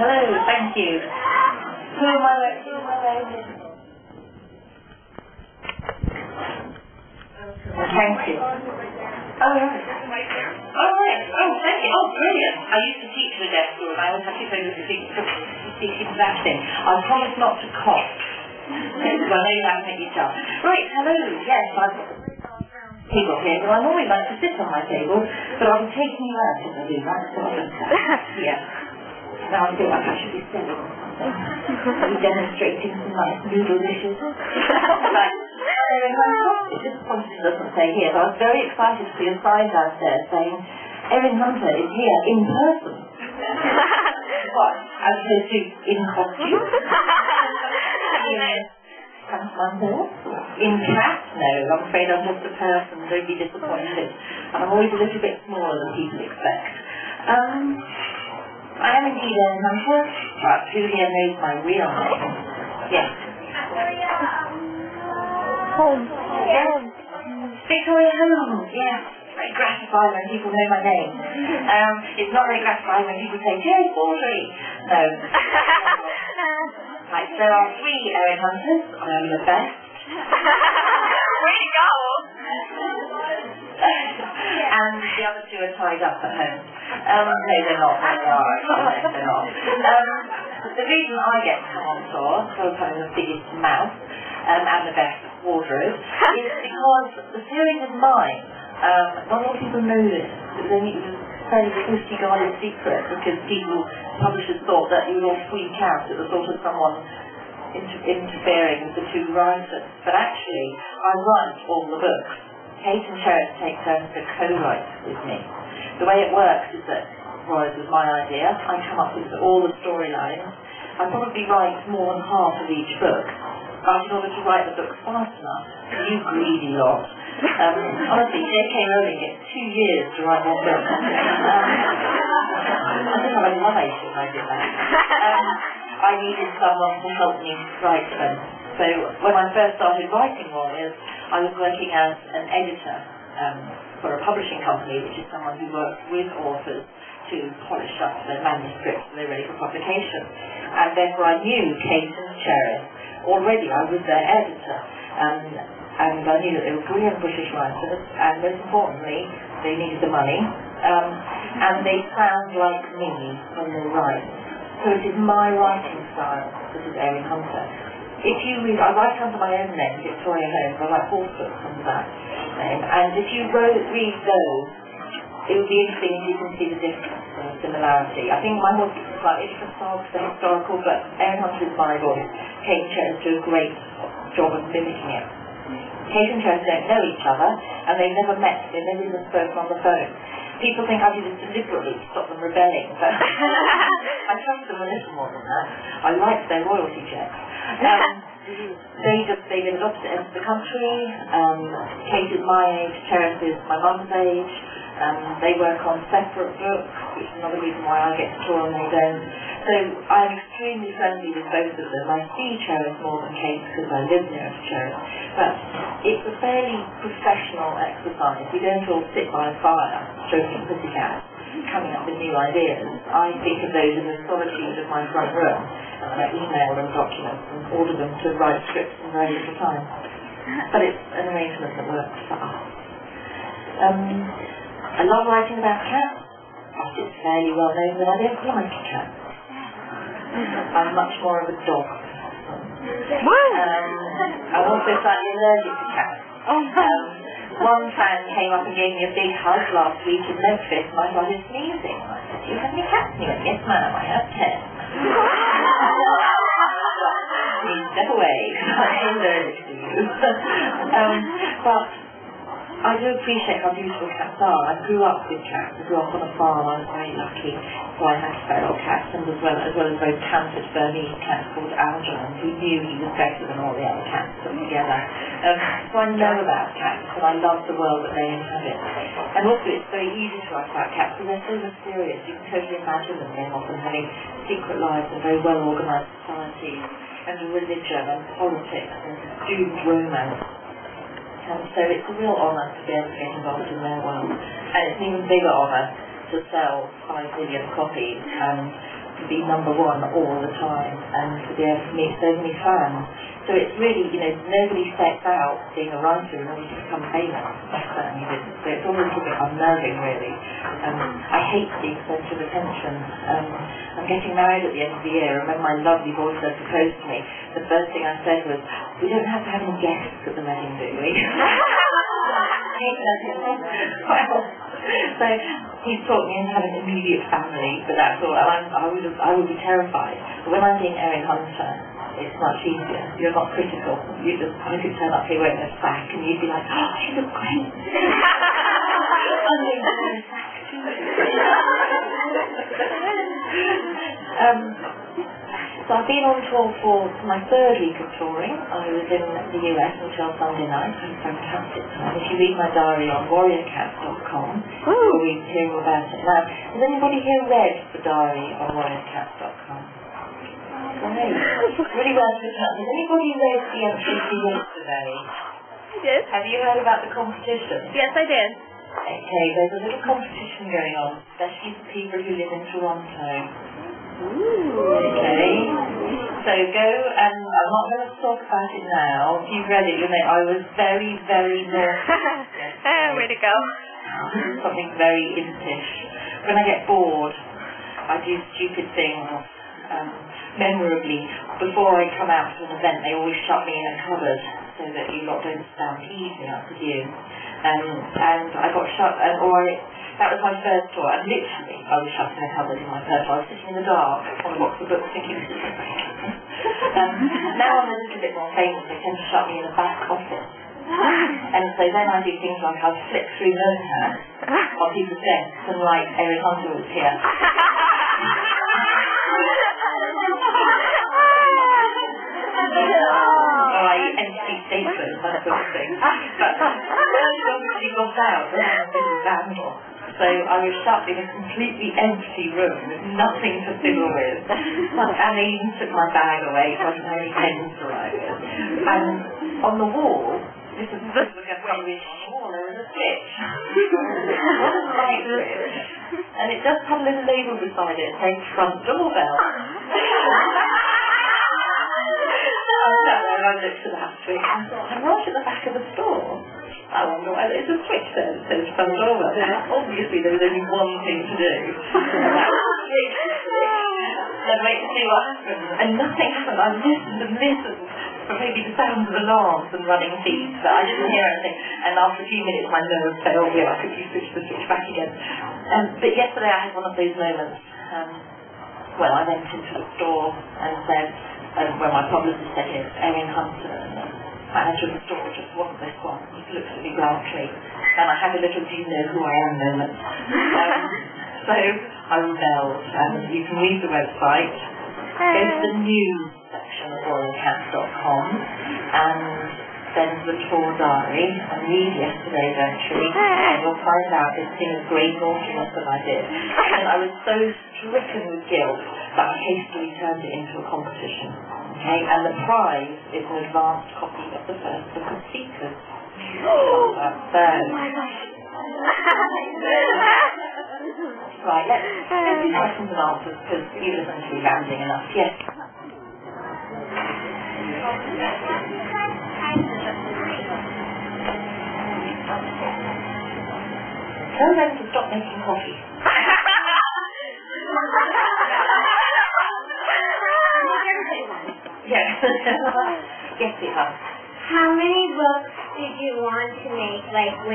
hello, thank you. Who am I with? Thank you. Oh, right. Oh, thank you. Oh, brilliant. I used to teach with deaf school and I always had to go to the exact thing. I promise not to cough. Because I know you have to make yourself. Right, hello. Yes, I've got people here who I normally like to sit on my table, but I'll be taking you out if I do that. So yeah. Now I feel like I should be selling or something. I'll be demonstrating some nice noodle dishes. Right. It's disappointing it doesn't say here, but I was very excited to see a sign downstairs saying Erin Hunter is here in person. What? As opposed to in costume? In cat? No, I'm afraid I'm just a person, don't be disappointed. And I'm always a little bit smaller than people expect. I am indeed Erin Hunter, but who here knows my real name? Yes. Holmes. Yes. Victoria Holmes, yes. Very gratifying when people know my name. It's not very gratifying when people say, Jerry Baldry. No. Right, there are 3 Erin Hunters. I am the best. Way to go! And the other 2 are tied up at home. No, they're not. They are actually. No, they're not. The reason I get to come on tour, because having the biggest mouth and the best wardrobe, is because the series is mine. Not a lot of people know this. It was a fairly closely guarded secret because publishers thought that you would all freak out at the thought of someone interfering with the 2 writers. But actually, I write all the books. Kate and Cheris take turns to co-write with me. The way it works is that, well, it was my idea, I come up with all the storylines. I probably write more than half of each book. But in order to write the book fast enough, you greedy lot. Honestly, J.K. Rowling gets 2 years to write one book. I think I was lied when I did that. I needed someone to help me write them. So when I first started writing Warriors, I was working as an editor for a publishing company, which is someone who works with authors to polish up their manuscripts so they're ready for publication. And therefore I knew Kate and Cheris. Already I was their editor, and I knew that they were brilliant British writers, and most importantly, they needed the money, and they sound like me when they write. So it is my writing style that is Erin Hunter. If you read, I write under my own name, Victoria Holmes, I write 4 books under that name, and if you read those, it would be interesting if you can see the difference and the similarity. I think my voice is slightly different style because they're historical, but Erin Hunter is my voice. Kate and Cheris do a great job of mimicking it. Kate and Cheris don't know each other, and they've never met, they've never even spoken on the phone. People think I do this deliberately to stop them rebelling, but I trust them a little more than that. I like their royalty checks. They live at opposite ends of the country. Kate is my age, Cheris is my mum's age. They work on separate books, which is another reason why I get to tour and they don't. So I'm extremely friendly with both of them. I see Cheris more than Kate because I live near to Cheris. But it's a fairly professional exercise. We don't all sit by a fire, stroking pussycats, coming up with new ideas. I think of those in the solitude of my front room, and I email them documents and order them to write scripts in very little time. But it's an arrangement that works for us. I love writing about cats. It's fairly well known that I don't like cats. I'm much more of a dog person. I'm also slightly allergic to cats. One fan came up and gave me a big hug last week in Memphis and I started sneezing. And I said, do you have any cats? And he went, yes ma'am, I have 10. Please step away, I'm allergic to you. But I do appreciate how beautiful cats are. I grew up with cats. I grew up on a farm. I was very lucky. So I had feral cats and as well as very talented Bernese cats called Algernon, who knew he was better than all the other cats put together. So I know about cats, but I love the world that they inhabit. And also it's very easy to write about cats because they're so mysterious. You can totally imagine them going off and having secret lives and very well organised societies and religion and politics and doomed romance. And so it's a real honour to be able to get involved in their world. And it's an even bigger honour to sell 5 million copies and to be number one all the time and to be able to meet so many fans. So it's really, nobody sets out being a writer in order to become famous. I certainly didn't. So it's all a little bit unnerving, really. I hate being centre of attention. I'm getting married at the end of the year, and when my lovely boyfriend proposed to me, the first thing I said was, "We don't have to have any guests at the wedding, do we?" So he's taught me into having an immediate family, but that's all. And I would be terrified. But when I'm being Erin Hunter, it's much easier. You're not critical. I could turn up here wearing a sack and you'd be like, "Oh, she looks great." I'm going to wear a sack too. So I've been on tour for my third week of touring. I was in the US until Sunday night. It was a fantastic time. If you read my diary on warriorcats.com, you'll hear all about it. Now, has anybody here read the diary on warriorcats.com? Great. Really well written up. Has anybody read the entry for yesterday? I did. Have you heard about the competition? Yes, I did. Okay, there's a little competition going on, especially for people who live in Toronto. Ooh. Okay, so go, and I'm not going to talk about it now. If you've read it, you'll know I was very, very naughty. Way to go. Something very impish. When I get bored, I do stupid things. Memorably, before I come out to an event, they always shut me in a cupboard so that you lot don't stampede me up with you. And I got shut, that was my first tour, and literally I was shut in a cupboard in my purse. I was sitting in the dark on a box of books thinking, this is ridiculous. Now I'm a little bit more famous, they tend to shut me in a back office. And so then I do things like I'll flip through notepads on people's desks and write, "Erin Hunter was here." Or I empty statements, that sort of thing. But obviously got out, then I was a vandal. So I was shut in a completely empty room with nothing to fiddle with. And they even took my bag away, so I didn't have any pens to write with. And on the wall, this is the wall, there was a switch. It wasn't a light switch. And it just had a little label beside it saying "front doorbell." I looked at that switch and I thought, I'm right at the back of the store. I wonder why there's a switch there that says front doorbell. Obviously there was only one thing to do. And that was switch. And wait to see what happens. And nothing happened. I listened for maybe the sounds of alarms and running feet, but I didn't hear anything. And after a few minutes my nerves failed me and I quickly switched the switch back again. But yesterday I had one of those moments. I went into the store and said, where my publicist said, "Yes, Erin Hunter," and the manager of the store just wasn't this one. He looked at me blankly, and I had a little "do you know who I am" moment. So I rebelled, and you can read the website. Go to the news section of warriorcats.com and then the tour diary and read yesterday's entry, and you'll find out this thing of great naughtiness that I did. And I was so stricken with guilt that I hastily turned it into a competition. Okay, and the prize is an advanced copy of the first book of Seekers. Oh my gosh. Right, let's do questions and answers, because you listen to me rambling enough. Yes? Tell them to stop making coffee. Yes. Yes, you have. How many books did you want to make, like when